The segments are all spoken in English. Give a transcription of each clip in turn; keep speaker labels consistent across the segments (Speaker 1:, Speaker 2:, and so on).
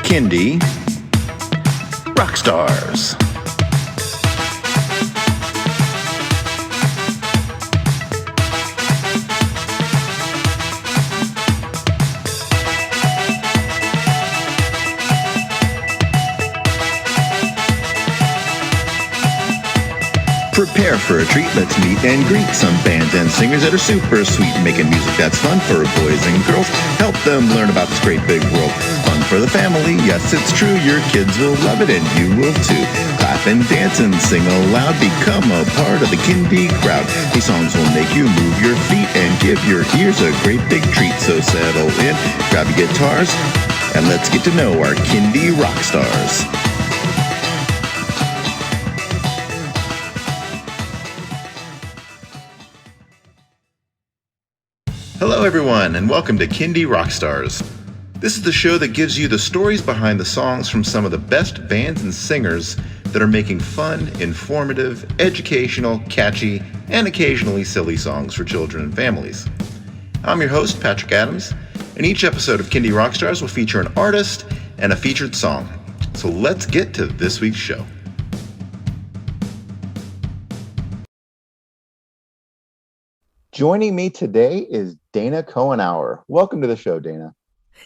Speaker 1: Kindy Rockstars. Prepare for a treat, let's meet and greet some bands and singers that are super sweet, making music that's fun for boys and girls. Help them learn about this great big world. Fun for the family, yes it's true, your kids will love it and you will too. Clap and dance and sing aloud, become a part of the Kindy crowd. These songs will make you move your feet and give your ears a great big treat. So settle in, grab your guitars, and let's get to know our Kindy Rockstars. Hello everyone, and welcome to Kindy Rockstars. This is the show that gives you the stories behind the songs from some of the best bands and singers that are making fun, informative, educational, catchy, and occasionally silly songs for children and families. I'm your host, Patrick Adams, and each episode of Kindy Rockstars will feature an artist and a featured song. So let's get to this week's show. Joining me today is Dana Cohenauer. Welcome to the show, Dana.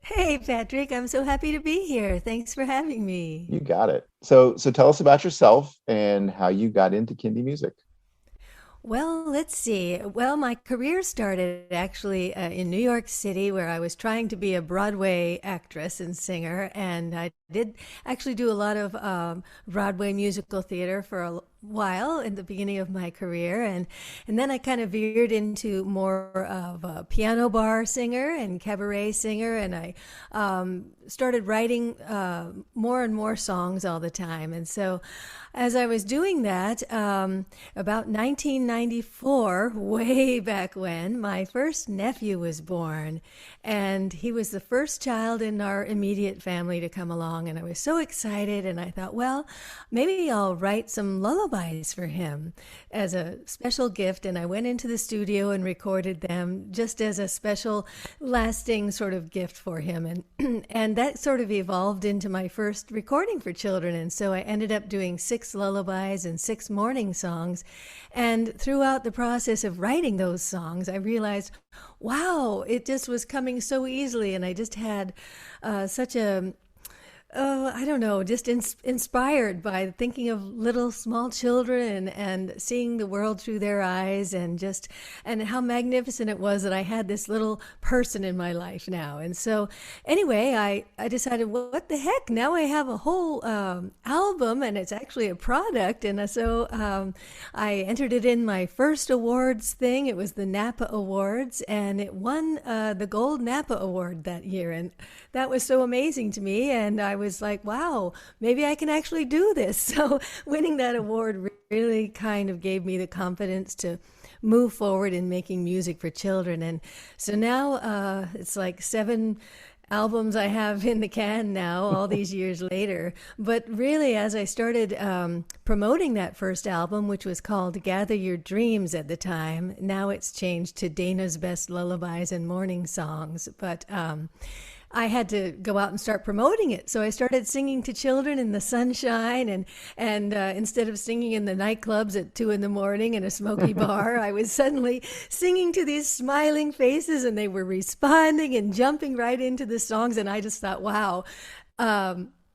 Speaker 2: Hey, Patrick, I'm so happy to be here. Thanks for having
Speaker 1: You
Speaker 2: me.
Speaker 1: got it. So tell us about yourself and how you got into Kindy music.
Speaker 2: Well, let's see. Well, my career started actually in New York City, where I was trying to be a Broadway actress and singer. And I did actually do a lot of Broadway musical theater for a while in the beginning of my career. And then I kind of veered into more of a piano bar singer and cabaret singer. And I started writing more and more songs all the time. And so as I was doing that, about 1994, way back when, my first nephew was born. And he was the first child in our immediate family to come along. And I was so excited. And I thought, well, maybe I'll write some lullabies for him as a special gift. And I went into the studio and recorded them just as a special, lasting sort of gift for him. And that sort of evolved into my first recording for children. And so I ended up doing 6 lullabies and 6 morning songs. And throughout the process of writing those songs, I realized, wow, it just was coming so easily. And I just had such a I don't know, just inspired by thinking of little small children and seeing the world through their eyes, and how magnificent it was that I had this little person in my life now. And so anyway, I decided, well, what the heck? Now I have a whole album, and it's actually a product. And so I entered it in my first awards thing. It was the Napa Awards, and it won the Gold Napa Award that year. And that was so amazing to me. And I was like, wow, maybe I can actually do this. So winning that award really kind of gave me the confidence to move forward in making music for children. And so now it's like 7 albums I have in the can now, all these years later. But really, as I started promoting that first album, which was called Gather Your Dreams at the time, now it's changed to Dana's Best Lullabies and Morning Songs. But I had to go out and start promoting it. So I started singing to children in the sunshine, and instead of singing in the nightclubs at 2 in the morning in a smoky bar, I was suddenly singing to these smiling faces, and they were responding and jumping right into the songs. And I just thought, wow,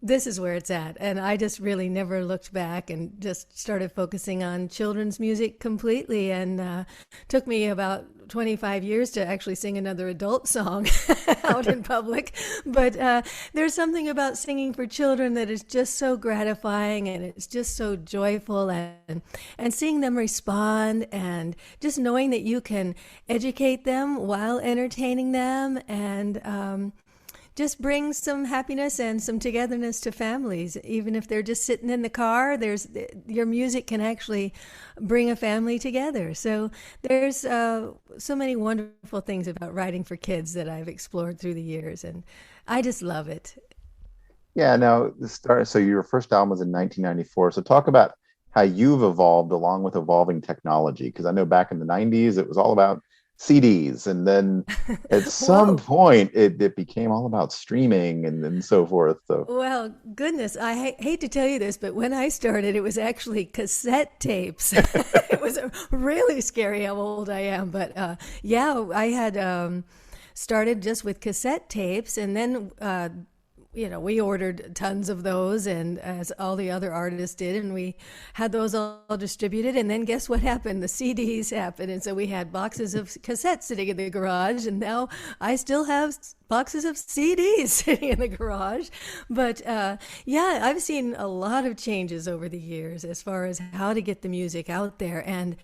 Speaker 2: this is where it's at. And I just really never looked back and just started focusing on children's music completely. And took me about 25 years to actually sing another adult song out in public. But there's something about singing for children that is just so gratifying, and it's just so joyful, and seeing them respond, and just knowing that you can educate them while entertaining them, and just brings some happiness and some togetherness to families. Even if they're just sitting in the car, there's your music can actually bring a family together. So there's so many wonderful things about writing for kids that I've explored through the years, and I just love it.
Speaker 1: Yeah, now the start. So your first album was in 1994. So talk about how you've evolved along with evolving technology. Because I know back in the 90s, it was all about CDs, and then at some
Speaker 2: Whoa.
Speaker 1: point it became all about streaming and so forth. So
Speaker 2: Well, goodness, I hate to tell you this, but when I started, it was actually cassette tapes. It was really scary how old I am. But yeah, I had started just with cassette tapes, and then we ordered tons of those, and as all the other artists did, and we had those all distributed. And then guess what happened? The CDs happened, and so we had boxes of cassettes sitting in the garage, and now I still have boxes of CDs sitting in the garage. But yeah, I've seen a lot of changes over the years as far as how to get the music out there, and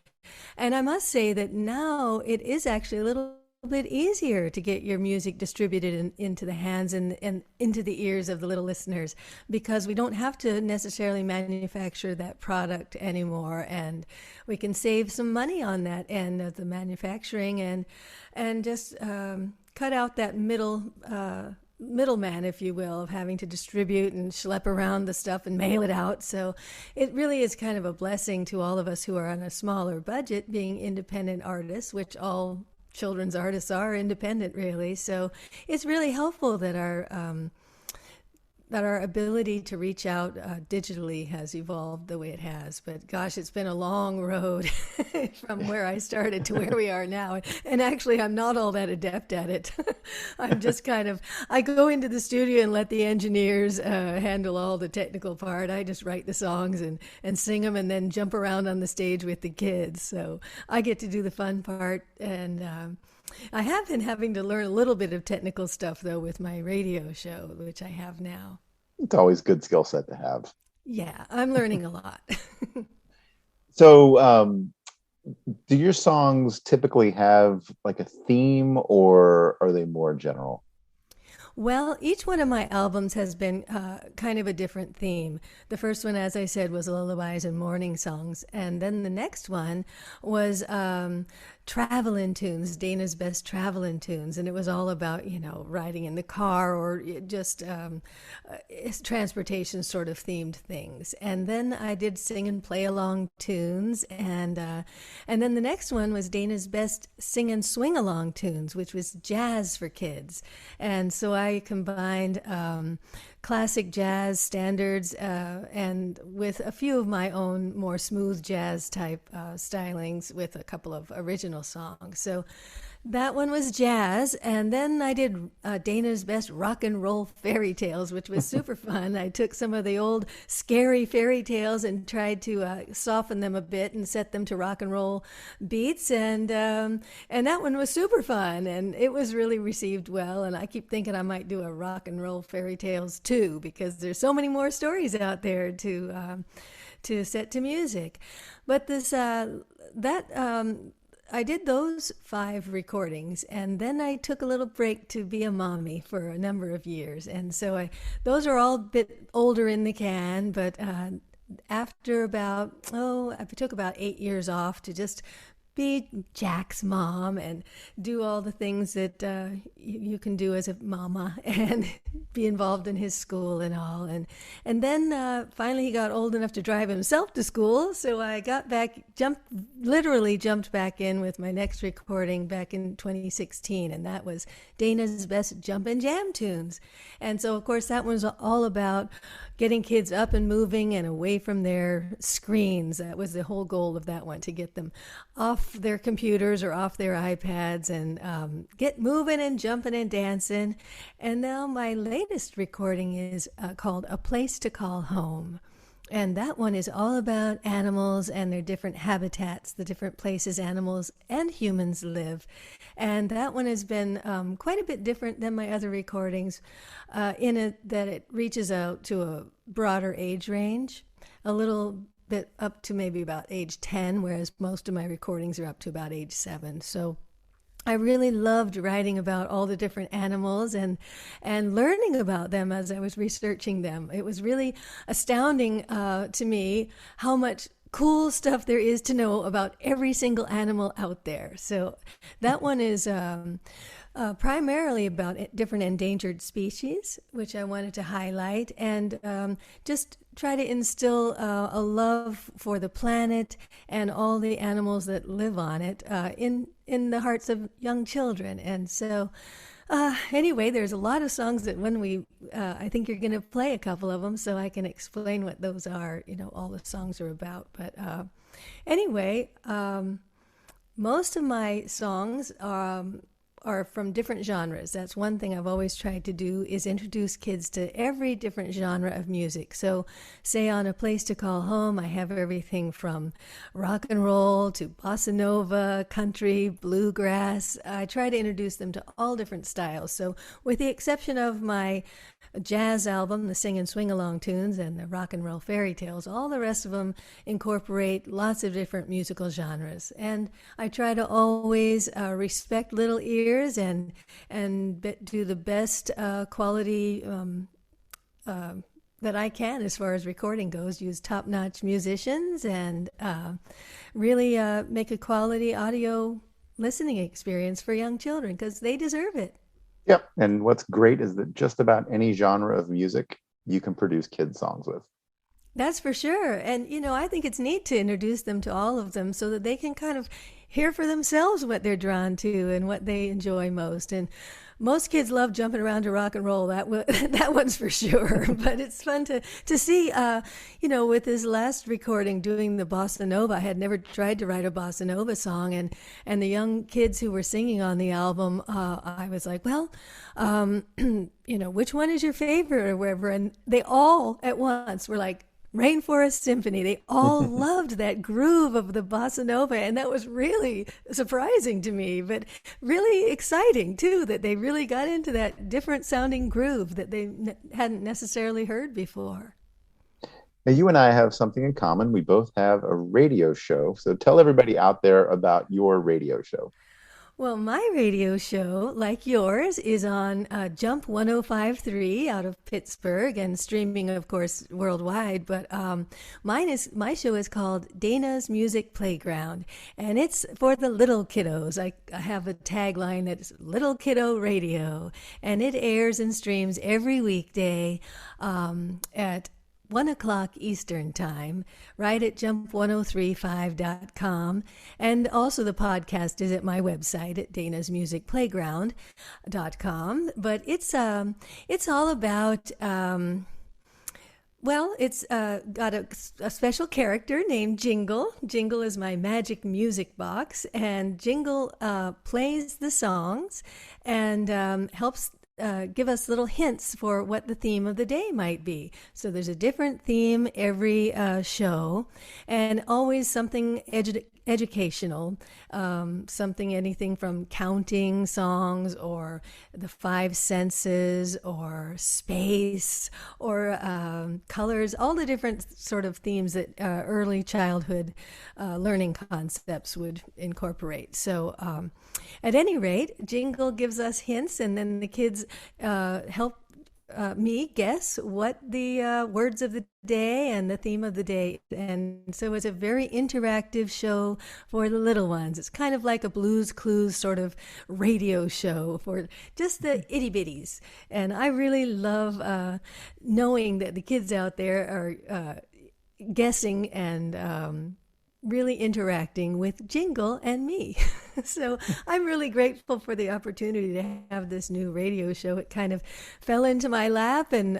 Speaker 2: I must say that now it is actually a little bit easier to get your music distributed into the hands and into the ears of the little listeners, because we don't have to necessarily manufacture that product anymore, and we can save some money on that end of the manufacturing, and just cut out that middleman, if you will, of having to distribute and schlep around the stuff and mail it out. So it really is kind of a blessing to all of us who are on a smaller budget, being independent artists, which all children's artists are independent, really. So it's really helpful that our ability to reach out digitally has evolved the way it has. But gosh, it's been a long road from where I started to where we are now. And actually, I'm not all that adept at it. I'm just I go into the studio and let the engineers handle all the technical part. I just write the songs and sing them, and then jump around on the stage with the kids. So I get to do the fun part. And I have been having to learn a little bit of technical stuff, though, with my radio show, which I have now.
Speaker 1: it's always a good skill set to have.
Speaker 2: Yeah, I'm learning a lot.
Speaker 1: So do your songs typically have like a theme, or are they more general?
Speaker 2: Well, each one of my albums has been kind of a different theme. The first one, as I said, was lullabies and morning songs. And then the next one was traveling tunes, Dana's best traveling tunes. And it was all about, riding in the car, or just transportation sort of themed things. And then I did sing and play along tunes. And then the next one was Dana's best sing and swing along tunes, which was jazz for kids. And so I combined classic jazz standards and with a few of my own more smooth jazz type stylings with a couple of original songs. So that one was jazz. And then I did Dana's best rock and roll fairy tales, which was super fun. I took some of the old scary fairy tales and tried to soften them a bit and set them to rock and roll beats. And that one was super fun. And it was really received well. And I keep thinking I might do a rock and roll fairy tales too, because there's so many more stories out there to set to music. But I did those 5 recordings, and then I took a little break to be a mommy for a number of years. And so those are all a bit older in the can, but after I took about 8 years off to just be Jack's mom and do all the things that you can do as a mama, and be involved in his school and all. And then finally he got old enough to drive himself to school. So I literally jumped back in with my next recording back in 2016. And that was Dana's best jump and jam tunes. And so, of course, that was all about getting kids up and moving and away from their screens. That was the whole goal of that one, to get them off their computers or off their iPads and get moving and jumping and dancing. And now my latest recording is called A Place to Call Home. And that one is all about animals and their different habitats, the different places animals and humans live. And that one has been quite a bit different than my other recordings in it, that it reaches out to a broader age range, a little bit up to maybe about age 10, whereas most of my recordings are up to about age 7. So I really loved writing about all the different animals and learning about them as I was researching them. It was really astounding to me how much cool stuff there is to know about every single animal out there. So that one is primarily about different endangered species, which I wanted to highlight, and just try to instill a love for the planet and all the animals that live on it in the hearts of young children. And so, anyway, there's a lot of songs that when I think you're going to play a couple of them so I can explain what those are, all the songs are about. But anyway, most of my songs are from different genres. That's one thing I've always tried to do is introduce kids to every different genre of music. So say on A Place to Call Home, I have everything from rock and roll to bossa nova, country, bluegrass. I try to introduce them to all different styles. So with the exception of my jazz album, the Sing and Swing Along tunes and the rock and roll fairy tales, all the rest of them incorporate lots of different musical genres. And I try to always respect little ears and do the best quality that I can as far as recording goes. Use top-notch musicians and really make a quality audio listening experience for young children because they deserve it.
Speaker 3: Yep. And what's great is that just about any genre of music you can produce kids songs with.
Speaker 2: That's for sure. And, I think it's neat to introduce them to all of them so that they can kind of hear for themselves what they're drawn to and what they enjoy most. And most kids love jumping around to rock and roll. That one's for sure. But it's fun to see, with this last recording doing the bossa nova. I had never tried to write a bossa nova song. And the young kids who were singing on the album, I was like, well, which one is your favorite or whatever? And they all at once were like, Rainforest Symphony. They all loved that groove of the bossa nova, and that was really surprising to me, but really exciting too, that they really got into that different sounding groove that they hadn't necessarily heard before.
Speaker 3: Now, you and I have something in common. We both have a radio show. So tell everybody out there about your radio show.
Speaker 2: Well, my radio show, like yours, is on Jump 105.3 out of Pittsburgh and streaming, of course, worldwide. But my show is called Dana's Music Playground, and it's for the little kiddos. I have a tagline that's Little Kiddo Radio, and it airs and streams every weekday at 1 o'clock Eastern Time, right at jump1035.com. And also the podcast is at my website at danasmusicplayground.com. But it's all about, it's got a special character named Jingle. Jingle is my magic music box, and Jingle plays the songs and helps give us little hints for what the theme of the day might be. So there's a different theme every show, and always something educational, anything from counting songs or the five senses or space or colors, all the different sort of themes that early childhood learning concepts would incorporate. So at any rate, Jingle gives us hints, and then the kids help me guess what the words of the day and the theme of the day. And so it's a very interactive show for the little ones. It's kind of like a Blues Clues sort of radio show for just the itty bitties. And I really love knowing that the kids out there are guessing and really interacting with Jingle and me. So I'm really grateful for the opportunity to have this new radio show. It kind of fell into my lap, and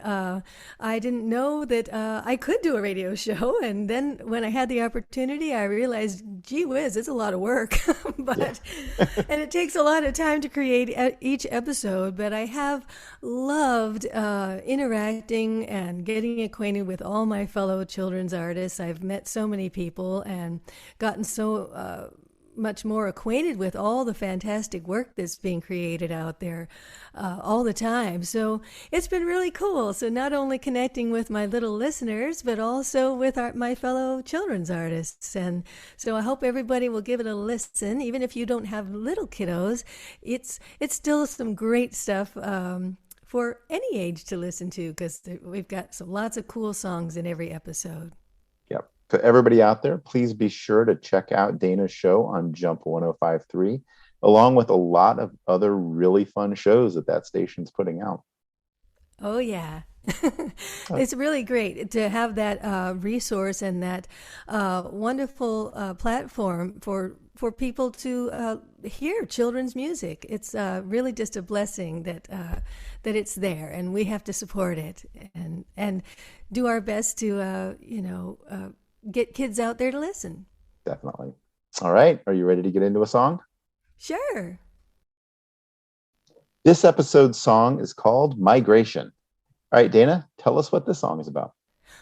Speaker 2: I didn't know that I could do a radio show. And then when I had the opportunity, I realized, gee whiz, it's a lot of work. And it takes a lot of time to create each episode. But I have loved interacting and getting acquainted with all my fellow children's artists. I've met so many people and gotten so much more acquainted with all the fantastic work that's being created out there all the time. So it's been really cool. So not only connecting with my little listeners, but also with my fellow children's artists. And so I hope everybody will give it a listen. Even if you don't have little kiddos, it's still some great stuff for any age to listen to, because we've got lots of cool songs in every episode.
Speaker 3: Yep. To everybody out there, please be sure to check out Dana's show on Jump 105.3, along with a lot of other really fun shows that station's putting out.
Speaker 2: Oh, yeah. It's really great to have that resource and that wonderful platform for people to hear children's music. It's really just a blessing that it's there, and we have to support it and do our best to get kids out there to listen.
Speaker 3: Definitely. All right. Are you ready to get into a song?
Speaker 2: Sure.
Speaker 3: This episode's song is called Migration. All right, Dana, tell us what this song is about.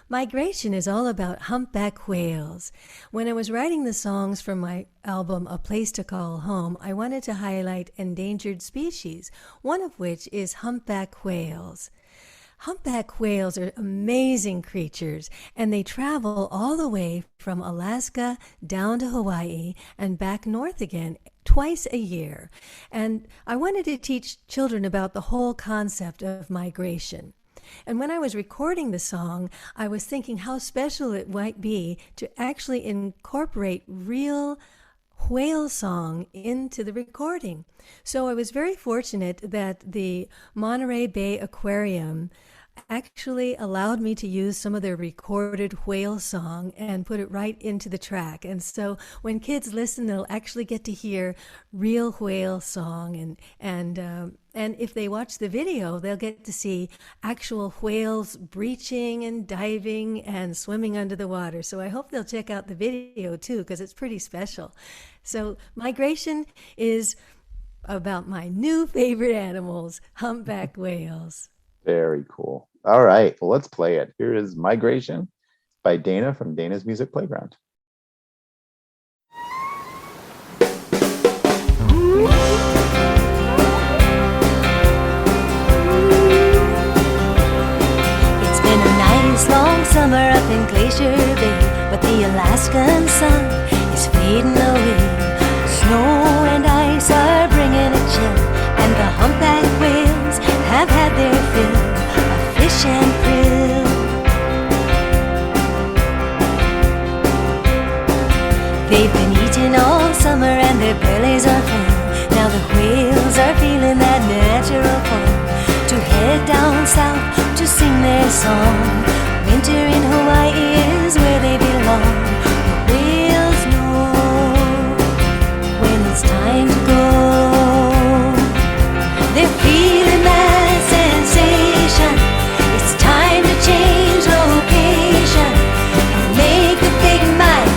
Speaker 2: Migration is all about humpback whales. When I was writing the songs for my album, A Place to Call Home, I wanted to highlight endangered species, one of which is humpback whales. Humpback whales are amazing creatures, and they travel all the way from Alaska down to Hawaii and back north again twice a year. And I wanted to teach children about the whole concept of migration. And when I was recording the song, I was thinking how special it might be to actually incorporate real whale song into the recording. So I was very fortunate that the Monterey Bay Aquarium actually allowed me to use some of their recorded whale song and put it right into the track. And so when kids listen, they'll actually get to hear real whale song. And if they watch the video, they'll get to see actual whales breaching and diving and swimming under the water. So I hope they'll check out the video too, because it's pretty special. So migration is about my new favorite animals, humpback whales.
Speaker 3: Very cool. All right, well, let's play it. Here is Migration by Dana from Dana's Music Playground.
Speaker 4: It's been a nice long summer up in Glacier Bay, but the Alaskan sun is fading away. Snow and ice are bringing a chill, and the humpback whales have had their fill of fish and krill. They've been eating all summer and their bellies are full. Now the whales are feeling that natural pull to head down south to sing their song. Winter in Hawaii is where they belong. The whales know when it's time to go. They're feeling that sensation. It's time to change location and make the big migration.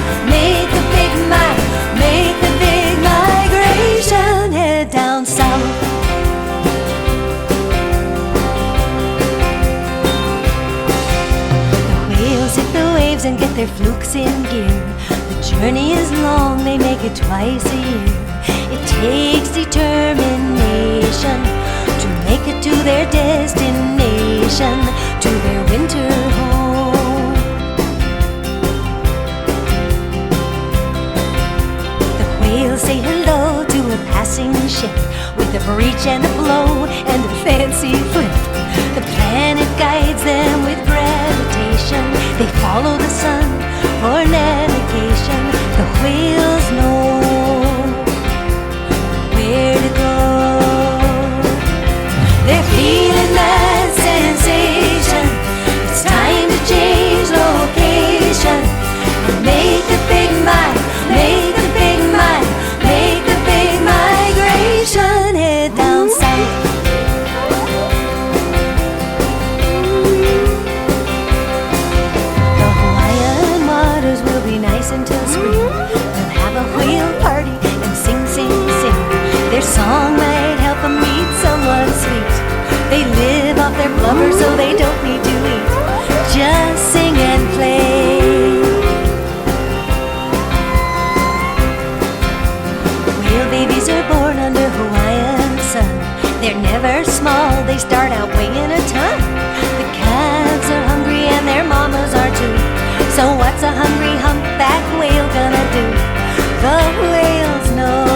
Speaker 4: Head down south. The whales hit the waves and get their flukes in gear. The journey is long, they make it twice a year. It takes determination to make it to their destination, to their winter home. The whales say hello to a passing ship with a breach and a blow and a fancy flip. The planet guides them with gravitation. They follow the sun for navigation. The whales know where to go. They're feeling that sensation. It's time to change location and make the big migration. Head down south. The Hawaiian waters will be nice until spring. They'll have a whale party and sing, sing, sing. Their song might help them meet someone sweet. They live off their blubber so they don't need to eat. Just sing and play. Whale babies are born under Hawaiian sun. They're never small, they start out weighing a ton. The calves are hungry and their mamas are too. So what's a hungry humpback whale gonna do? The whales know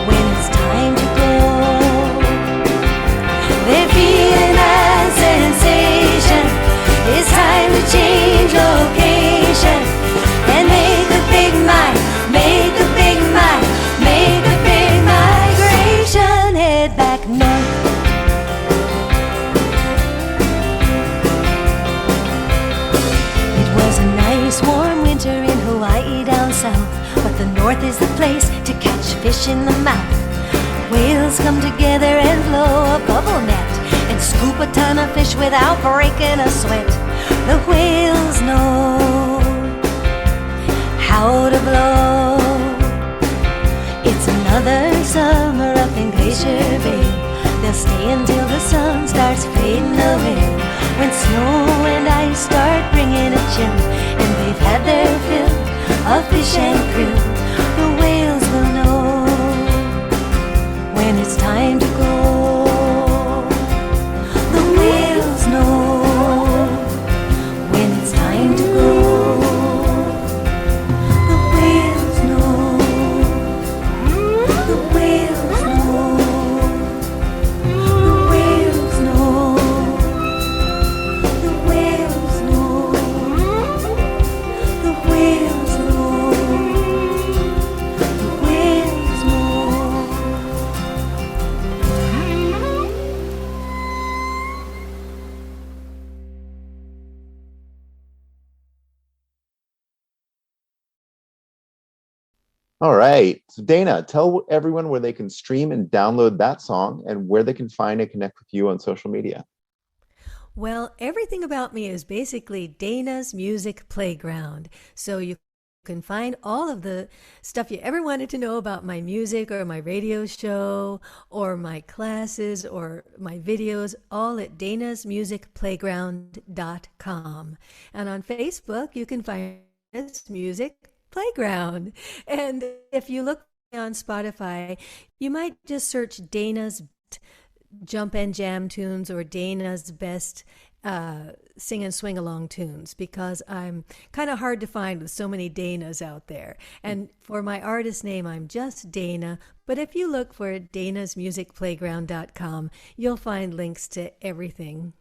Speaker 4: when it's time to go. They're feeling that sensation. It's time to change location and make the big migration. Head back north. Hawaii down south, but the north is the place to catch fish in the mouth. Whales come together and blow a bubble net and scoop a ton of fish without breaking a sweat. The whales know how to blow. It's another summer up in Glacier Bay. They'll stay until the sun starts fading away, when snow and ice start bringing a chill, and they've had their fill of fish and krill. The whales will know when it's time to go. The whales know when it's time to go. The whales know. The whales know. The whales know. The whales know. The whales know. The whales know.
Speaker 3: All right. So Dana, tell everyone where they can stream and download that song and where they can find and connect with you on social media.
Speaker 2: Well, everything about me is basically Dana's Music Playground. So you can find all of the stuff you ever wanted to know about my music or my radio show or my classes or my videos, all at danasmusicplayground.com. And on Facebook, you can find Dana's Music Playground. And if you look on Spotify, you might just search Dana's Jump and Jam tunes or Dana's best sing and swing along tunes, because I'm kind of hard to find with so many Danas out there. And for my artist name, I'm just Dana. But if you look for danasmusicplayground.com, you'll find links to everything.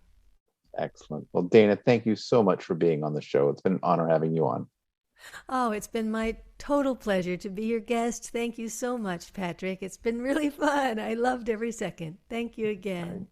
Speaker 3: Excellent. Well, Dana, thank you so much for being on the show. It's been an honor having you on.
Speaker 2: Oh, it's been my total pleasure to be your guest. Thank you so much, Patrick. It's been really fun. I loved every second. Thank you again.